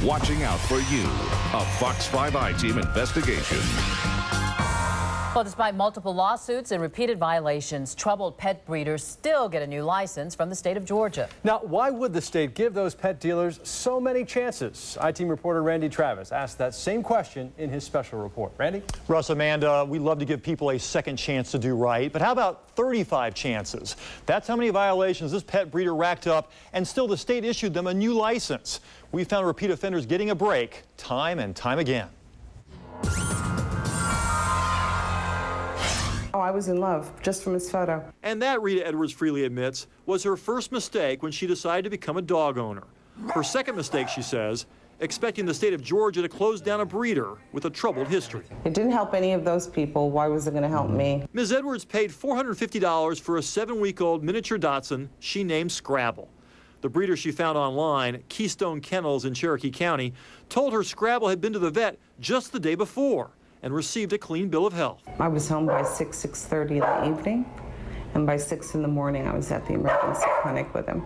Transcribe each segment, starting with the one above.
watching out for you. A Fox 5 I-Team investigation. Well, despite multiple lawsuits and repeated violations, troubled pet breeders still get a new license from the state of Georgia. Now, why would the state give those pet dealers so many chances? I-Team reporter Randy Travis asked that same question in his special report. Randy? Russ, Amanda, we love to give people a second chance to do right, but how about 35 chances? That's how many violations this pet breeder racked up, and still the state issued them a new license. We found repeat offenders getting a break time and time again. Oh, I was in love just from his photo. And that, Rita Edwards freely admits, was her first mistake when she decided to become a dog owner. Her second mistake, she says, expecting the state of Georgia to close down a breeder with a troubled history. It didn't help any of those people. Why was it going to help me? Ms. Edwards paid $450 for a 7-week-old miniature Dachshund she named Scrabble. The breeder she found online, Keystone Kennels in Cherokee County, told her Scrabble had been to the vet just the day before and received a clean bill of health. I was home by 6:30 in the evening, and by 6 in the morning I was at the emergency clinic with him.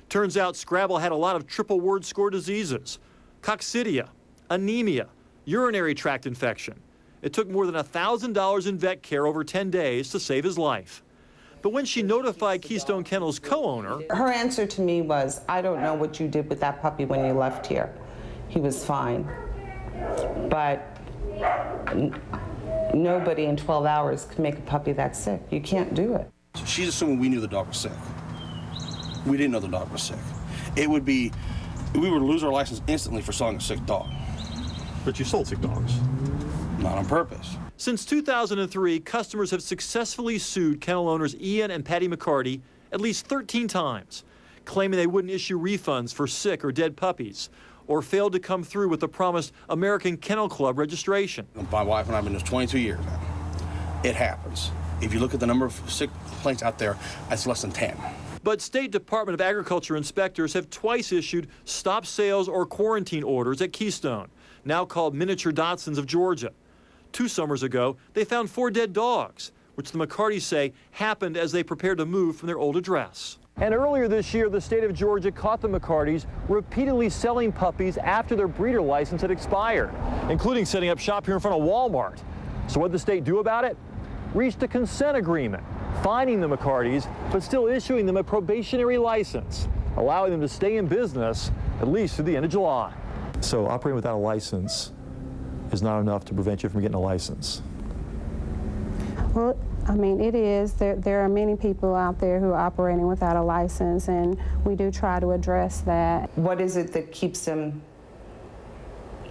Turns out Scrabble had a lot of triple word score diseases: coccidia, anemia, urinary tract infection. It took more than $1,000 in vet care over 10 days to save his life. But when she notified Keystone Kennels' co-owner, her answer to me was, I don't know what you did with that puppy when you left here. He was fine. But nobody in 12 hours could make a puppy that sick. You can't do it. She's assuming we knew the dog was sick. We didn't know the dog was sick. It would be, we would lose our license instantly for selling a sick dog. but you sold sick dogs. Not on purpose. Since 2003, customers have successfully sued kennel owners Ian and Patty McCarty at least 13 times, claiming they wouldn't issue refunds for sick or dead puppies, or failed to come through with the promised American Kennel Club registration. My wife and I have been doing this 22 years now. It happens. If you look at the number of sick complaints out there, that's less than 10. But State Department of Agriculture inspectors have twice issued stop sales or quarantine orders at Keystone, now called Miniature Dachshunds of Georgia. 2 summers ago, they found 4 dead dogs, which the McCartys say happened as they prepared to move from their old address. And earlier this year, the state of Georgia caught the McCartys repeatedly selling puppies after their breeder license had expired, including setting up shop here in front of Walmart. So what did the state do about it? Reached a consent agreement, fining the McCartys, but still issuing them a probationary license, allowing them to stay in business at least through the end of July. So operating without a license is not enough to prevent you from getting a license. Well, I mean, it is. There are many people out there who are operating without a license, and we do try to address that. What is it that keeps them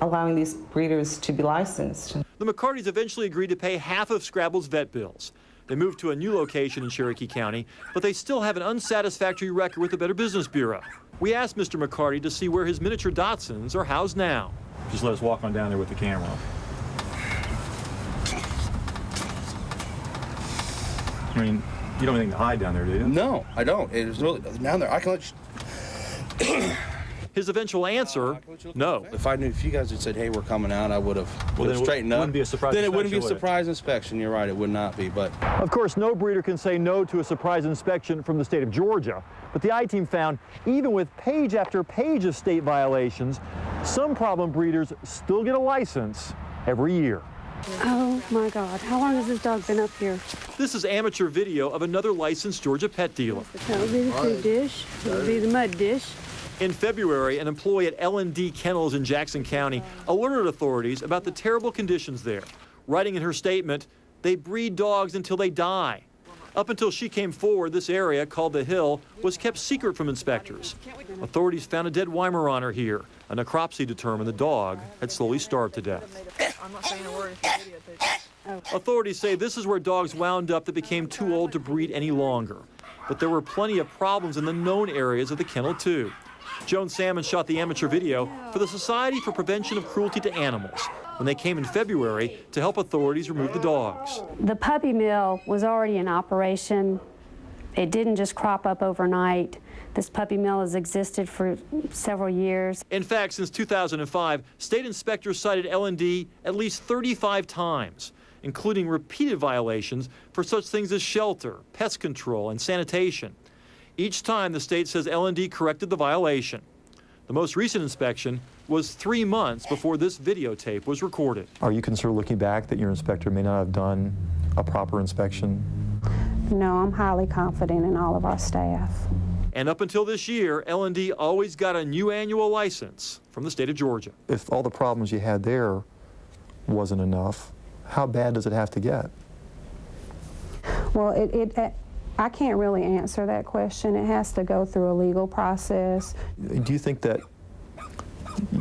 allowing these breeders to be licensed? The McCartys eventually agreed to pay half of Scrabble's vet bills. They moved to a new location in Cherokee County, but they still have an unsatisfactory record with the Better Business Bureau. We asked Mr. McCarty to see where his miniature Dachshunds are housed now. Just let us walk on down there with the camera. I mean, you don't have anything to hide down there, do you? No, I don't. It's really down there. I can let you. His eventual answer, no. If you guys had said, "Hey, we're coming out," I would have straightened up. Wouldn't be a surprise then it wouldn't be a inspection, surprise inspection. You're right. It would not be. But of course, no breeder can say no to a surprise inspection from the state of Georgia. But the I-Team found, even with page after page of state violations, some problem breeders still get a license every year. Oh my God, how long has this dog been up here? This is amateur video of another licensed Georgia pet dealer. That would be the food dish, that would be the mud dish. In February, an employee at L&D Kennels in Jackson County alerted authorities about the terrible conditions there, writing in her statement, "They breed dogs until they die." Up until she came forward, this area, called The Hill, was kept secret from inspectors. Authorities found a dead Weimaraner here. A necropsy determined the dog had slowly starved to death. I'm not saying a word if you videotape. Authorities say this is where dogs wound up that became too old to breed any longer. But there were plenty of problems in the known areas of the kennel, too. Joan Salmon shot the amateur video for the Society for Prevention of Cruelty to Animals when they came in February to help authorities remove the dogs. The puppy mill was already in operation. It didn't just crop up overnight. This puppy mill has existed for several years. In fact, since 2005, state inspectors cited L&D at least 35 times, including repeated violations for such things as shelter, pest control, and sanitation. Each time, the state says L&D corrected the violation. The most recent inspection was 3 months before this videotape was recorded. Are you concerned looking back that your inspector may not have done a proper inspection? No, I'm highly confident in all of our staff. And up until this year, L&D always got a new annual license from the state of Georgia. If all the problems you had there wasn't enough, how bad does it have to get? Well, I can't really answer that question. It has to go through a legal process. Do you think that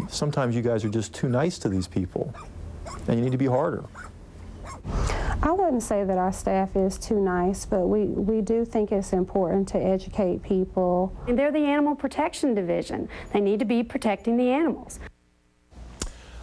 sometimes you guys are just too nice to these people and you need to be harder? I wouldn't say that our staff is too nice, but we do think it's important to educate people. And they're the Animal Protection Division. They need to be protecting the animals.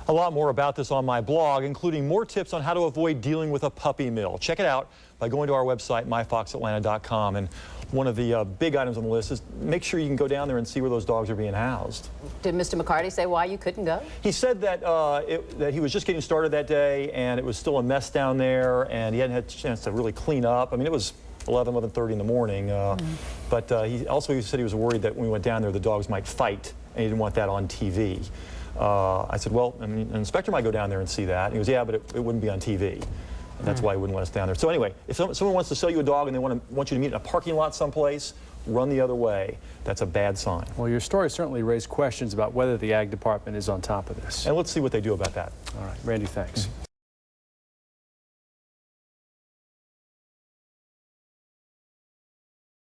A lot more about this on my blog, including more tips on how to avoid dealing with a puppy mill. Check it out by going to our website, myfoxatlanta.com. And one of the big items on the list is make sure you can go down there and see where those dogs are being housed. Did Mr. McCarty say why you couldn't go? He said that, that he was just getting started that day and it was still a mess down there and he hadn't had a chance to really clean up. I mean, it was 11:30 in the morning. But he said he was worried that when we went down there, the dogs might fight and he didn't want that on TV. I said, well, I mean, an inspector might go down there and see that. And he goes, yeah, but it wouldn't be on TV. And that's why he wouldn't let us down there. So anyway, if someone wants to sell you a dog and they want you to meet in a parking lot someplace, run the other way. That's a bad sign. Well, your story certainly raised questions about whether the Ag Department is on top of this. And let's see what they do about that. All right, Randy, thanks.